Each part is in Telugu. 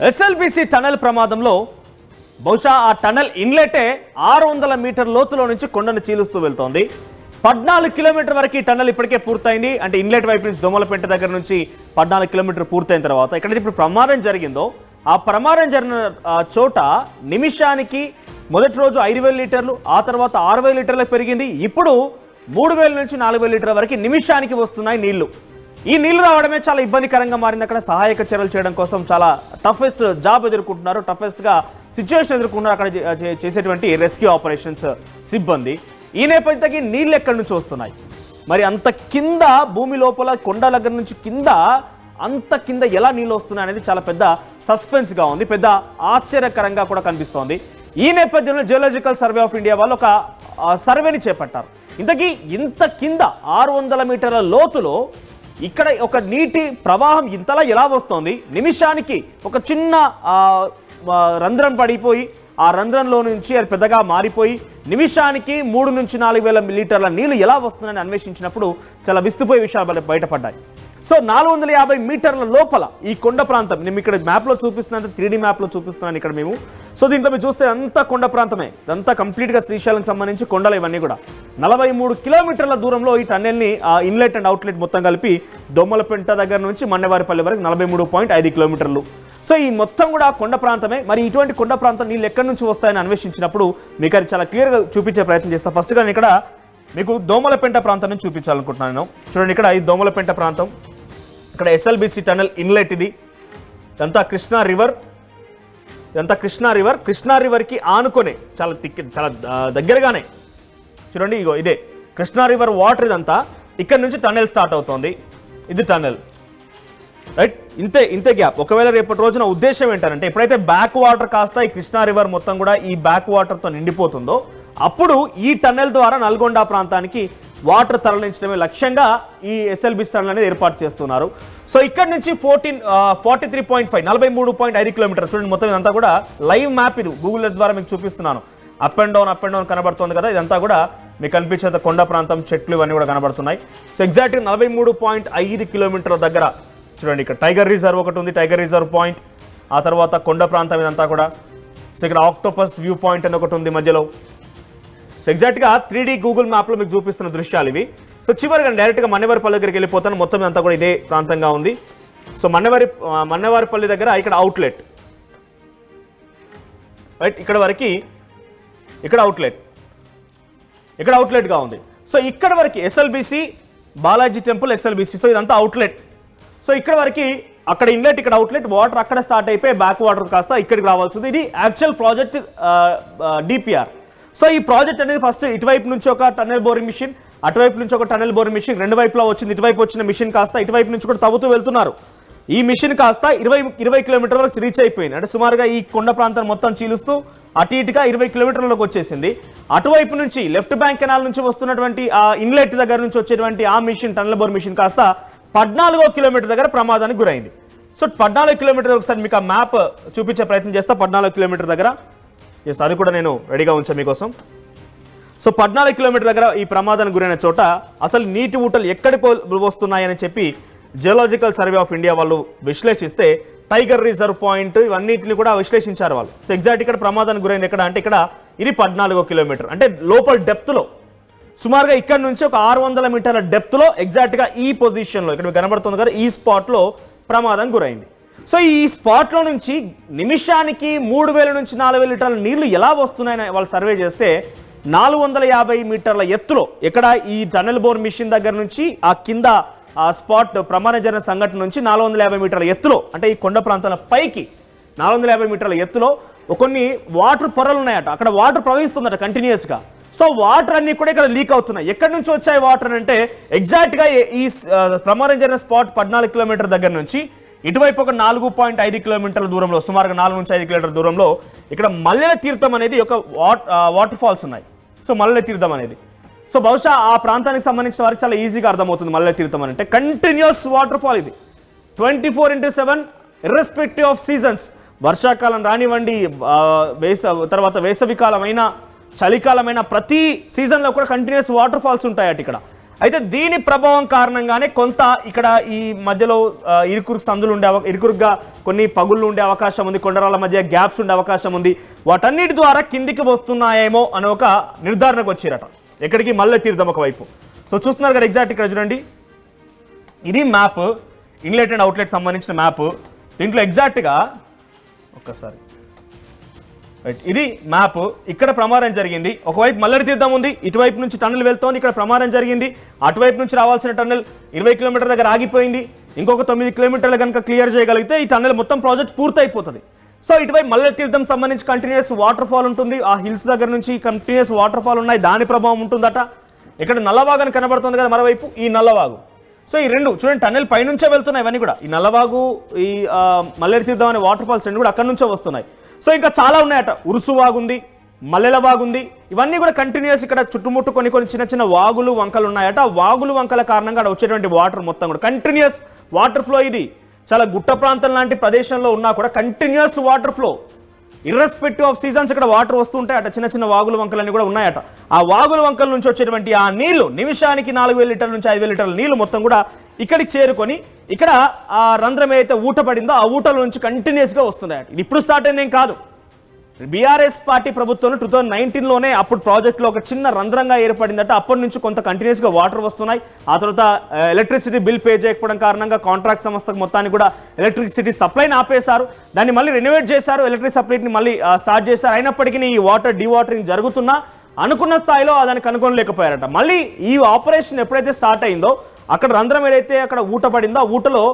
ఎస్ఎల్బిసి టనల్ ప్రమాదంలో బహుశా ఆ టనల్ ఇన్లెటే 600 మీటర్ లోతులో నుంచి కొండను చీలుస్తూ వెళ్తోంది. 14 కిలోమీటర్ వరకు ఈ టనల్ ఇప్పటికే పూర్తయింది. అంటే ఇన్లెట్ వైపు నుంచి దోమలపెంట దగ్గర నుంచి 14 కిలోమీటర్ పూర్తయిన తర్వాత ఇక్కడ ఇప్పుడు ప్రమాదం జరిగిందో ఆ ప్రమాదం జరిగిన చోట నిమిషానికి మొదటి రోజు 5,000 లీటర్లు, ఆ తర్వాత 6,000 లీటర్లకు పెరిగింది. ఇప్పుడు 3,000 నుంచి 4,000 లీటర్ల వరకు నిమిషానికి వస్తున్నాయి నీళ్లు. ఈ నీళ్లు రావడమే చాలా ఇబ్బందికరంగా మారింది. అక్కడ సహాయక చర్యలు చేయడం కోసం చాలా టఫెస్ట్ జాబ్ ఎదుర్కొంటున్నారు, టఫెస్ట్గా సిచ్యువేషన్ ఎదుర్కొంటున్నారు అక్కడ చేసేటువంటి రెస్క్యూ ఆపరేషన్స్ సిబ్బంది. ఈ నేపథ్యంకి నీళ్ళు ఎక్కడి నుంచి వస్తున్నాయి, మరి అంత కింద భూమి లోపల కొండ దగ్గర నుంచి అంత కింద ఎలా నీళ్ళు వస్తున్నాయి అనేది చాలా పెద్ద సస్పెన్స్గా ఉంది, పెద్ద ఆశ్చర్యకరంగా కూడా కనిపిస్తోంది. ఈ నేపథ్యంలో జియోలాజికల్ సర్వే ఆఫ్ ఇండియా వాళ్ళు ఒక సర్వేని చేపట్టారు. ఇంతకీ ఇంత కింద 600 మీటర్ల లోతులో ఇక్కడ ఒక నీటి ప్రవాహం ఇంతలా ఎలా వస్తోంది, నిమిషానికి ఒక చిన్న రంధ్రం పడిపోయి ఆ రంధ్రంలో నుంచి అది పెద్దగా మారిపోయి నిమిషానికి 3 నుంచి 4,000 లీటర్ల నీళ్లు ఎలా వస్తున్నాయని అన్వేషించినప్పుడు చాలా విస్తుపోయే విషయాలు బయటపడ్డాయి. సో 450 మీటర్ల లోపల ఈ కొండ ప్రాంతం నేను ఇక్కడ మ్యాప్లో చూపిస్తున్నాను, 3D మ్యాప్లో చూపిస్తున్నాను ఇక్కడ మేము. సో దీంట్లో మీరు చూస్తే అంతా కొండ ప్రాంతమే, ఇదంతా కంప్లీట్గా శ్రీశైలంకి సంబంధించి కొండలు ఇవన్నీ కూడా. 43 కిలోమీటర్ల దూరంలో ఈ టన్నెల్ని ఇన్లెట్ అండ్ అవుట్లెట్ మొత్తం కలిపి దొమ్మలపెంట దగ్గర నుంచి మన్నెవారిపల్లి వరకు 43.5 కిలోమీటర్లు. సో ఈ మొత్తం కూడా కొండ ప్రాంతమే. మరి ఇటువంటి కొండ ప్రాంతం నీళ్ళు ఎక్కడి నుంచి వస్తాయని అన్వేషించినప్పుడు మీకు అది చాలా క్లియర్గా చూపించే ప్రయత్నం చేస్తాను. ఫస్ట్గా నేను ఇక్కడ మీకు దోమలపెంట ప్రాంతం నుంచి చూపించాలనుకుంటున్నాను నేను. చూడండి, ఇక్కడ ఈ దోమలపెంట ప్రాంతం, ఇక్కడ ఎస్ఎల్బిసి టనల్ ఇన్లెట్ ఇది. ఇదంతా కృష్ణా రివర్, కృష్ణా రివర్కి ఆనుకొనే చాలా దగ్గరగానే చూడండి. ఇగో ఇదే కృష్ణా రివర్ వాటర్, ఇదంతా ఇక్కడ నుంచి టనెల్ స్టార్ట్ అవుతుంది. ఇది టనెల్, రైట్. ఇంతే గ్యాప్. ఒకవేళ రేపటి రోజున ఉద్దేశం ఏంటంటే ఎప్పుడైతే బ్యాక్ వాటర్ కాస్త ఈ కృష్ణా రివర్ మొత్తం కూడా ఈ బ్యాక్ వాటర్తో నిండిపోతుందో అప్పుడు ఈ టన్నెల్ ద్వారా నల్గొండ ప్రాంతానికి వాటర్ తరలించడమే లక్ష్యంగా ఈ ఎస్ఎల్బిసి టనల్ అనేది ఏర్పాటు చేస్తున్నారు. సో ఇక్కడ నుంచి 43.5 కిలోమీటర్ చూడండి. మొత్తం ఇదంతా కూడా లైవ్ మ్యాప్, ఇది గూగుల్ ఎర్త్ ద్వారా మీకు చూపిస్తున్నాను. అప్ అండ్ డౌన్ కనబడుతుంది కదా, ఇదంతా కూడా మీకు కనిపించేంత కొండ ప్రాంతం, చెట్లు ఇవన్నీ కూడా కనబడుతున్నాయి. సో ఎగ్జాక్ట్గా 43.5 కిలోమీటర్ల దగ్గర చూడండి, ఇక్కడ టైగర్ రిజర్వ్ ఒకటి ఉంది, టైగర్ రిజర్వ్ పాయింట్. ఆ తర్వాత కొండ ప్రాంతం ఇదంతా కూడా. సో ఇక్కడ ఆక్టోపస్ వ్యూ పాయింట్ అని ఒకటి ఉంది మధ్యలో. సో ఎగ్జాక్ట్గా 3D గూగుల్ మ్యాప్లో మీకు చూపిస్తున్న దృశ్యాలు ఇవి. సో చివరిగా డైరెక్ట్గా మన్నెవారిపల్లి దగ్గరికి వెళ్ళిపోతాను. మొత్తం అంతా కూడా ఇదే ప్రాంతంగా ఉంది. సో మన్నెవారిపల్లి దగ్గర ఇక్కడ అవుట్లెట్, రైట్. ఇక్కడ వరకు ఇక్కడ అవుట్లెట్గా ఉంది. సో ఇక్కడ వరకు SLBC Balaji temple SLBC. So ఇదంతా అవుట్లెట్. సో ఇక్కడ వరకు అక్కడ ఇన్లెట్, ఇక్కడ అవుట్లెట్, వాటర్ అక్కడ స్టార్ట్ అయిపోయి బ్యాక్ వాటర్ కాస్త ఇక్కడికి రావాల్సింది. ఇది యాక్చువల్ ప్రాజెక్ట్ డిపిఆర్. సో ఈ ప్రాజెక్ట్ అనేది ఫస్ట్ ఇటువైపు నుంచి ఒక టన్నెల్ బోరింగ్ మిషన్, అటువైపు నుంచి ఒక టన్నెల్ బోరింగ్ మిషన్, రెండు వైపులా వచ్చింది. ఇటువైపు వచ్చిన మిషన్ కాస్త ఇటువైపు నుంచి కూడా తవ్వుతూ వెళ్తున్నారు. ఈ మిషన్ కాస్త 20 కిలోమీటర్ల వరకు రీచ్ అయిపోయింది. అంటే సుమారుగా ఈ కొండ ప్రాంతం మొత్తం చీలుస్తూ అటు ఇటుగా 20 కిలోమీటర్లకు వచ్చేసింది. అటువైపు నుంచి లెఫ్ట్ బ్యాంక్ కెనాల్ నుంచి వస్తున్నటువంటి ఆ ఇన్లెట్ దగ్గర నుంచి వచ్చేటువంటి ఆ మిషన్, టన్నెల్ బోర్ మిషన్ కాస్త 14 కిలోమీటర్ దగ్గర ప్రమాదానికి గురైంది. సో 14 కిలోమీటర్ ఒకసారి మీకు ఆ మ్యాప్ చూపించే ప్రయత్నం చేస్తా. 14 కిలోమీటర్ దగ్గర, ఎస్ అది కూడా నేను రెడీగా ఉంచాను మీకోసం. సో 14 కిలోమీటర్ దగ్గర ఈ ప్రమాదానికి గురైన చోట అసలు నీటి ఊటలు ఎక్కడికి వస్తున్నాయని చెప్పి జియోలాజికల్ సర్వే ఆఫ్ ఇండియా వాళ్ళు విశ్లేషిస్తే టైగర్ రిజర్వ్ పాయింట్ ఇవన్నిటిని కూడా విశ్లేషించారు వాళ్ళు. సో ఎగ్జాక్ట్ ఇక్కడ ప్రమాదానికి గురైంది ఎక్కడ అంటే ఇక్కడ ఇది 14 కిలోమీటర్, అంటే లోపల డెప్త్లో సుమారుగా ఇక్కడ నుంచి ఒక 600 మీటర్ల డెప్త్లో ఎగ్జాక్ట్గా ఈ పొజిషన్లో ఇక్కడ కనబడుతుంది కదా, ఈ స్పాట్లో ప్రమాదం గురైంది. సో ఈ స్పాట్లో నుంచి నిమిషానికి 3,000 నుంచి 4,000 లీటర్ల నీళ్లు ఎలా వస్తున్నాయని వాళ్ళు సర్వే చేస్తే 450 మీటర్ల ఎత్తులో ఇక్కడ ఈ టన్నెల్ బోర్ మిషన్ దగ్గర నుంచి ఆ కింద ఆ స్పాట్ ప్రమాదం జరిగిన సంఘటన నుంచి 450 మీటర్ల ఎత్తులో, అంటే ఈ కొండ ప్రాంతాల పైకి 450 మీటర్ల ఎత్తులో కొన్ని వాటర్ పొరలు ఉన్నాయట. అక్కడ వాటర్ ప్రవహిస్తుందట కంటిన్యూస్గా. సో వాటర్ అన్ని కూడా ఇక్కడ లీక్ అవుతున్నాయి. ఎక్కడి నుంచి వచ్చాయి వాటర్ అంటే ఎగ్జాక్ట్గా ఈ ప్రమాదం జరిగిన స్పాట్ 14 కిలోమీటర్ దగ్గర నుంచి ఇటువైపు ఒక 4.5 కిలోమీటర్ల దూరంలో, సుమారుగా 4 నుంచి 5 కిలోమీటర్ల దూరంలో ఇక్కడ మల్లెల తీర్థం అనేది ఒక వాటర్ ఫాల్స్ ఉన్నాయి. సో మల్లెల తీర్థం అనేది, సో బహుశా ఆ ప్రాంతానికి సంబంధించిన వారికి చాలా ఈజీగా అర్థమవుతుంది. మల్లెల తీర్థం అంటే కంటిన్యూస్ వాటర్ ఫాల్ ఇది 24/7 ఇర్రెస్పెక్టివ్ ఆఫ్ సీజన్స్. వర్షాకాలం రానివ్వండి, తర్వాత వేసవికాలమైన, చలికాలమైన ప్రతి సీజన్లో కూడా కంటిన్యూస్ వాటర్ ఫాల్స్ ఉంటాయట ఇక్కడ. అయితే దీని ప్రభావం కారణంగానే కొంత ఇక్కడ ఈ మధ్యలో ఇరుకురుగా కొన్ని పగుళ్ళు ఉండే అవకాశం ఉంది, కొండరాల మధ్య గ్యాప్స్ ఉండే అవకాశం ఉంది. వాటన్నిటి ద్వారా కిందికి వస్తున్నాయేమో అని ఒక నిర్ధారణకు వచ్చారట. ఎక్కడికి మల్లె తీర్థం ఒకవైపు. సో చూస్తున్నారు కదా ఎగ్జాక్ట్ ఇక్కడ చూడండి, ఇది మ్యాప్, ఇన్లెట్ అండ్ అవుట్లెట్ సంబంధించిన మ్యాప్. దీంట్లో ఎగ్జాక్ట్గా ఒక్కసారి ఇది మ్యాప్. ఇక్కడ ప్రమాదం జరిగింది, ఒకవైపు మల్లెడి తీర్థం ఉంది, ఇటువైపు నుంచి టన్నెల్ వెళ్తోంది, ఇక్కడ ప్రమాదం జరిగింది. అటువైపు నుంచి రావాల్సిన టన్నెల్ 20 కిలోమీటర్ల దగ్గర ఆగిపోయింది. ఇంకొక 9 కిలోమీటర్లు కనుక క్లియర్ చేయగలిగితే ఈ టన్నెల్ మొత్తం ప్రాజెక్ట్ పూర్తయిపోతుంది. సో ఇటువైపు మల్లెడి తీర్థం సంబంధించి కంటిన్యూస్ వాటర్ ఫాల్ ఉంటుంది, ఆ హిల్స్ దగ్గర నుంచి కంటిన్యూస్ వాటర్ ఫాల్ ఉన్నాయి, దాని ప్రభావం ఉంటుందట. ఇక్కడ నల్లవాగు అని కనబడుతుంది కదా మరోవైపు, ఈ నల్లవాగు. సో ఈ రెండు చూడండి టన్నెల్ పైనుంచే వెళ్తున్నాయి ఇవన్నీ కూడా, ఈ నల్లవాగు ఈ మల్లెడి తీర్థం అనే వాటర్ ఫాల్స్ రెండు కూడా అక్కడి నుంచే వస్తున్నాయి. సో ఇంకా చాలా ఉన్నాయట, ఉరుసు వాగుంది, మల్లెల వాగుంది, ఇవన్నీ కూడా కంటిన్యూస్ ఇక్కడ చుట్టుముట్టు కొన్ని చిన్న చిన్న వాగులు వంకలు ఉన్నాయట. ఆ వాగులు వంకల కారణంగా అక్కడ వచ్చేటువంటి వాటర్ మొత్తం కూడా కంటిన్యూస్ వాటర్ ఫ్లో. ఇది చాలా గుట్ట ప్రాంతం లాంటి ప్రదేశంలో ఉన్నా కూడా continuous water flow, irrespective of seasons ఇక్కడ వాటర్ వస్తుంటాయి అట. చిన్న చిన్న వాగులు వంకలన్నీ కూడా ఉన్నాయట. ఆ వాగుల వంకల నుంచి వచ్చేటువంటి ఆ నీళ్లు నిమిషానికి 4000 లీటర్ల నుంచి 5000 లీటర్ల నీళ్లు మొత్తం కూడా ఇక్కడికి చేరుకొని ఇక్కడ ఆ రంధ్రం ఏదైతే ఊట పడిందో ఆ ఊటల నుంచి కంటిన్యూస్గా వస్తున్నాయట. ఇది ఇప్పుడు స్టార్ట్ అయిందేం కాదు, బీఆర్ఎస్ పార్టీ ప్రభుత్వంలో 2019లోనే అప్పుడు ప్రాజెక్టులో ఒక చిన్న రంధ్రంగా ఏర్పడిందట. అప్పటి నుంచి కొంత కంటిన్యూస్గా వాటర్ వస్తున్నాయి. ఆ తర్వాత ఎలక్ట్రిసిటీ బిల్ పే చేయకపోవడం కారణంగా కాంట్రాక్ట్ సంస్థకు మొత్తాన్ని కూడా ఎలక్ట్రిసిటీ సప్లైని ఆపేశారు, దాన్ని మళ్ళీ రెన్యువేట్ చేశారు, ఎలక్ట్రిక్ సప్లైని మళ్ళీ స్టార్ట్ చేశారు. అయినప్పటికీ ఈ వాటర్ డీవాటరింగ్ జరుగుతున్నా అనుకున్న స్థాయిలో దాన్ని కనుగొనలేకపోయారట. మళ్ళీ ఈ ఆపరేషన్ ఎప్పుడైతే స్టార్ట్ అయిందో అక్కడ రంధ్రం ఏదైతే అక్కడ ఊట పడిందో ఆ ఊటలో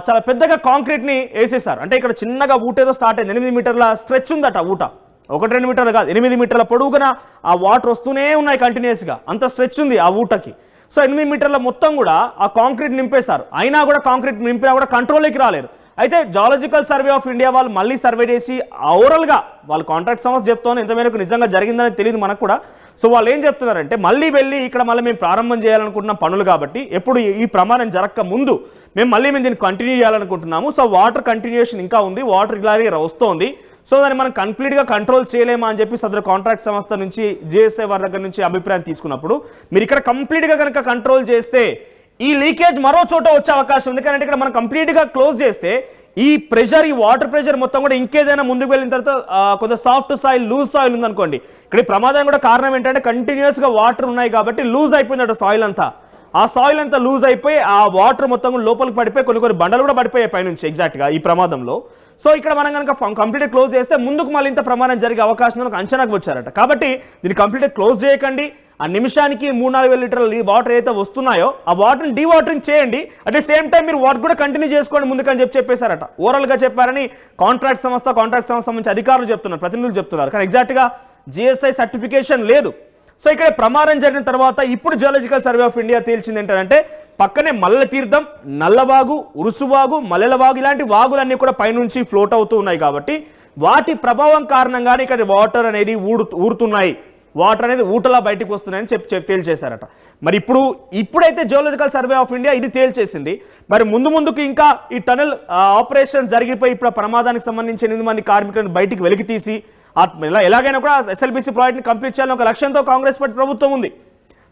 చాలా పెద్దగా కాంక్రీట్ని వేసేసారు. అంటే ఇక్కడ చిన్నగా ఊట ఏదో స్టార్ట్ అయింది, 8 మీటర్ల స్ట్రెచ్ ఉందట ఊట, 1-2 మీటర్లు కాదు, 8 మీటర్ల పొడుగున ఆ వాటర్ వస్తూనే ఉన్నాయి కంటిన్యూస్గా, అంత స్ట్రెచ్ ఉంది ఆ ఊటకి. సో 8 మీటర్ల మొత్తం కూడా ఆ కాంక్రీట్ నింపేశారు. అయినా కూడా కాంక్రీట్ నింపినా కూడా కంట్రోల్లోకి రాలేరు. అయితే జియోలాజికల్ సర్వే ఆఫ్ ఇండియా వాళ్ళు మళ్ళీ సర్వే చేసి ఓవరాల్గా వాళ్ళు కాంట్రాక్ట్ సంస్థ చెప్తాను ఎంతమేరకు నిజంగా జరిగిందని తెలియదు మనకు కూడా. సో వాళ్ళు ఏం చెప్తున్నారంటే మళ్ళీ వెళ్ళి ఇక్కడ మళ్ళీ మేము ప్రారంభం చేయాలనుకుంటున్న పనులు కాబట్టి ఎప్పుడు ఈ ప్రమాదం జరగక ముందు మేము దీన్ని కంటిన్యూ చేయాలనుకుంటున్నాము. సో వాటర్ కంటిన్యూషన్ ఇంకా ఉంది, వాటర్ ఇలాగే వస్తోంది. సో దాన్ని మనం కంప్లీట్గా కంట్రోల్ చేయలేమా అని చెప్పి సదరు కాంట్రాక్ట్ సంస్థ నుంచి జిఎస్ఐ వారి దగ్గర నుంచి అభిప్రాయం తీసుకున్నప్పుడు మీరు ఇక్కడ కంప్లీట్గా కనుక కంట్రోల్ చేస్తే ఈ లీకేజ్ మరో చోట వచ్చే అవకాశం ఉంది. ఎందుకంటే ఇక్కడ మనం కంప్లీట్గా క్లోజ్ చేస్తే ఈ ప్రెషర్, ఈ వాటర్ ప్రెషర్ మొత్తం కూడా ఇంకేదైనా ముందుకు వెళ్ళిన తర్వాత కొంత సాఫ్ట్ సాయిల్, లూజ్ సాయిల్ ఉందనుకోండి, ఇక్కడ ఈ ప్రమాదం కూడా కారణం ఏంటంటే కంటిన్యూస్గా వాటర్ ఉన్నాయి కాబట్టి లూజ్ అయిపోయిందట సాయిల్ అంతా. ఆ సాయిల్ అంతా లూజ్ అయిపోయి ఆ వాటర్ మొత్తం కూడా లోపలికి పడిపోయి కొన్ని బండలు కూడా పడిపోయాయి పైనుంచి ఎగ్జాక్ట్గా ఈ ప్రమాదంలో. సో ఇక్కడ మనం కనుక కంప్లీట్గా క్లోజ్ చేస్తే ముందుకు మళ్ళీ ఇంత ప్రమాదం జరిగే అవకాశం ఒక అంచనాకు వచ్చారట. కాబట్టి దీన్ని కంప్లీట్గా క్లోజ్ చేయకండి, ఆ నిమిషానికి 3-4 లీటర్ల వాటర్ ఏదైతే వస్తున్నాయో ఆ వాటర్ని డీవాటరింగ్ చేయండి. అట్ ద సేమ్ టైం మీరు వాటర్ కూడా కంటిన్యూ చేసుకోండి ముందుకని చెప్పేశారట. ఓవరాల్గా చెప్పారని కాంట్రాక్ట్ సంస్థ నుంచి అధికారులు చెప్తున్నారు, ప్రతినిధులు చెప్తున్నారు. కానీ ఎగ్జాక్ట్గా జిఎస్ఐ సర్టిఫికేషన్ లేదు. సో ఇక్కడ ప్రమాదం జరిగిన తర్వాత ఇప్పుడు జియోలాజికల్ సర్వే ఆఫ్ ఇండియా తేల్చింది ఏంటంటే పక్కనే మల్లె తీర్థం, నల్లవాగు, ఉరుసువాగు, మల్లెలవాగు ఇలాంటి వాగులన్నీ కూడా పైనుంచి ఫ్లోట్ అవుతూ ఉన్నాయి కాబట్టి వాటి ప్రభావం కారణంగానే ఇక్కడ వాటర్ అనేది ఊరుతున్నాయి, వాటర్ అనేది ఊటలా బయటకు వస్తున్నాయని చెప్పి తేల్చేశారట. మరి ఇప్పుడైతే జియోలాజికల్ సర్వే ఆఫ్ ఇండియా ఇది తేల్చేసింది. మరి ముందుకు ఇంకా ఈ టనెల్ ఆపరేషన్ జరిగిపోయి ఇప్పుడు ప్రమాదానికి సంబంధించి 8 మంది కార్మికులను బయటికి వెలికి తీసి ఎలాగైనా కూడా ఎస్ఎల్బీసీ ప్రాజెక్ట్ని కంప్లీట్ చేయాలని ఒక లక్ష్యంతో కాంగ్రెస్ పార్టీ ప్రభుత్వం ఉంది.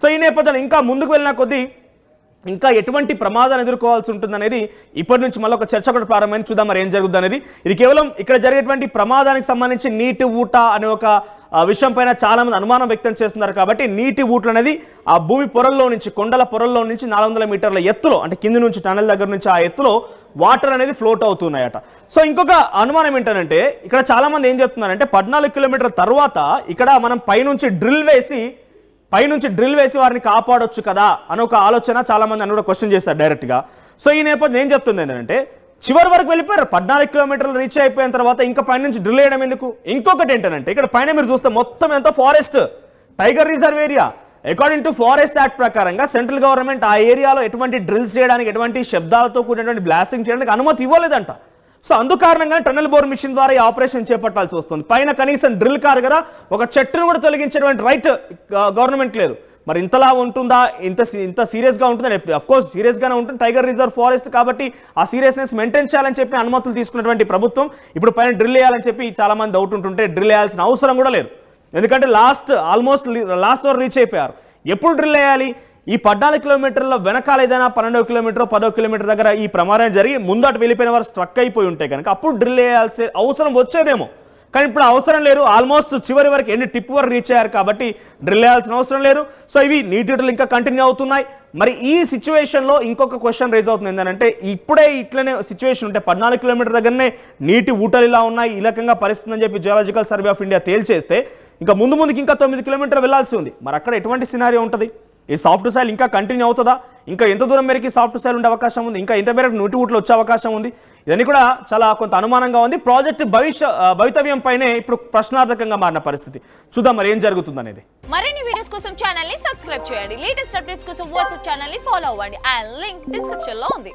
సో ఈ నేపథ్యంలో ఇంకా ముందుకు వెళ్ళిన కొద్దీ ఇంకా ఎటువంటి ప్రమాదాన్ని ఎదుర్కోవాల్సి ఉంటుందనేది ఇప్పటి నుంచి మళ్ళీ ఒక చర్చ కూడా ప్రారంభమైంది. చూద్దాం మరి ఏం జరుగుతుంది అనేది. ఇది కేవలం ఇక్కడ జరిగేటువంటి ప్రమాదానికి సంబంధించి నీటి ఊట అనే ఒక విషయం పైన చాలా మంది అనుమానం వ్యక్తం చేస్తున్నారు. కాబట్టి నీటి ఊట్లు అనేది ఆ భూమి పొరల్లో నుంచి, కొండల పొరల్లో నుంచి 400 మీటర్ల ఎత్తులో, అంటే కింది నుంచి టనల్ దగ్గర నుంచి ఆ ఎత్తులో వాటర్ అనేది ఫ్లోట్ అవుతున్నాయట. సో ఇంకొక అనుమానం ఏంటంటే ఇక్కడ చాలా మంది ఏం చెప్తున్నారంటే 14 కిలోమీటర్ల తర్వాత ఇక్కడ మనం పైనుంచి డ్రిల్ వేసి వారిని కాపాడొచ్చు కదా అని ఒక ఆలోచన చాలా మంది అని కూడా క్వశ్చన్ చేస్తారు డైరెక్ట్గా. సో ఈ నేపథ్యం ఏం చెప్తుంది ఏంటంటే చివరి వరకు వెళ్ళిపోయారు, 14 కిలోమీటర్లు రీచ్ అయిపోయిన తర్వాత ఇంకా పైనుంచి డ్రిల్ వేయడం ఎందుకు? ఇంకొకటి ఏంటంటే ఇక్కడ పైన మీరు చూస్తే మొత్తం ఎంత forest, tiger reserve area. According to forest act ప్రకారంగా సెంట్రల్ గవర్నమెంట్ ఆ ఏరియాలో ఎటువంటి డ్రిల్స్ చేయడానికి, ఎటువంటి శబ్దాలతో కూడినటువంటి బ్లాస్టింగ్ చేయడానికి అనుమతి ఇవ్వలేదంట. సో అందుకారణంగా టన్నెల్ బోర్ మిషన్ ద్వారా ఈ ఆపరేషన్ చేపట్టాల్సి వస్తుంది. పైన కనీసం డ్రిల్ కారు కదా ఒక చెట్టును కూడా తొలగించేటువంటి రైట్ గవర్నమెంట్ లేదు. మరి ఇంతలా ఉంటుందా, ఇంత సీరియస్గా ఉంటుందా? అఫ్కోర్స్ సీరియస్గానే ఉంటుంది, టైగర్ రిజర్వ్ ఫారెస్ట్ కాబట్టి ఆ సీరియస్నెస్ మెయింటైన్ చేయాలని చెప్పి అనుమతులు తీసుకున్నటువంటి ప్రభుత్వం ఇప్పుడు పైన డ్రిల్ వేయాలని చెప్పి చాలా మంది డౌట్ ఉంటుంటే డ్రిల్ వేయాల్సిన అవసరం కూడా లేదు. ఎందుకంటే ఆల్మోస్ట్ లాస్ట్ వరకు రీచ్ అయిపోయారు. ఎప్పుడు డ్రిల్ వేయాలి? ఈ 14 కిలోమీటర్ల వెనకాల ఏదైనా 12 కిలోమీటర్ 10 కిలోమీటర్ దగ్గర ఈ ప్రమాదం జరిగి ముందట వెళ్ళిపోయిన వారు స్ట్రక్ అయిపోయి ఉంటే కనుక అప్పుడు డ్రిల్ వేయాల్సిన అవసరం వచ్చేదేమో. కానీ ఇప్పుడు అవసరం లేదు, ఆల్మోస్ట్ చివరి వరకు ఎన్ని టిప్ వరకు రీచ్ అయ్యారు కాబట్టి డ్రిల్ వేయాల్సిన అవసరం లేదు. సో ఇవి నీటి డ్రిల్ ఇంకా కంటిన్యూ అవుతున్నాయి. మరి ఈ సిచ్యువేషన్లో ఇంకొక క్వశ్చన్ రేజ్ అవుతుంది ఏంటంటే, ఇప్పుడే ఇట్లనే సిచ్యువేషన్ ఉంటే 14 కిలోమీటర్ దగ్గరనే నీటి ఊటలు ఇలా ఉన్నాయి, ఈ రకంగా పరిస్థితి అని చెప్పి జియోలాజికల్ సర్వే ఆఫ్ ఇండియా తేల్చేస్తే ఇంకా ముందుకి ఇంకా 9 కిలోమీటర్లు వెళ్లాల్సి ఉంది. మరి అక్కడ ఎటువంటి సినారియో ఉంటుంది? ఈ సాఫ్ట్ సాయిల్ ఇంకా కంటిన్యూ అవుతుందా? ఇంకా ఎంత దూరం మేరకు సాఫ్ట్ సాయిల్ ఉండే అవకాశం ఉంది? ఇంకా ఎంత మేరకు నీటి ఊట్లు వచ్చే అవకాశం ఉంది? ఇవన్నీ కూడా చాలా కొంత అనుమానంగా ఉంది. ప్రాజెక్టు భవితవ్యం పైనే ఇప్పుడు ప్రశ్నార్థకంగా మారిన పరిస్థితి. చూద్దాం మరి ఏం జరుగుతుంది అనేది. మరిన్ని వీడియోస్ కోసం ఛానల్ ని సబ్స్క్రైబ్ చేయండి. లేటెస్ట్ అప్డేట్స్ కోసం వాట్సాప్ ఛానల్ ని ఫాలో అవ్వండి. ఆ లింక్ డిస్క్రిప్షన్ లో ఉంది.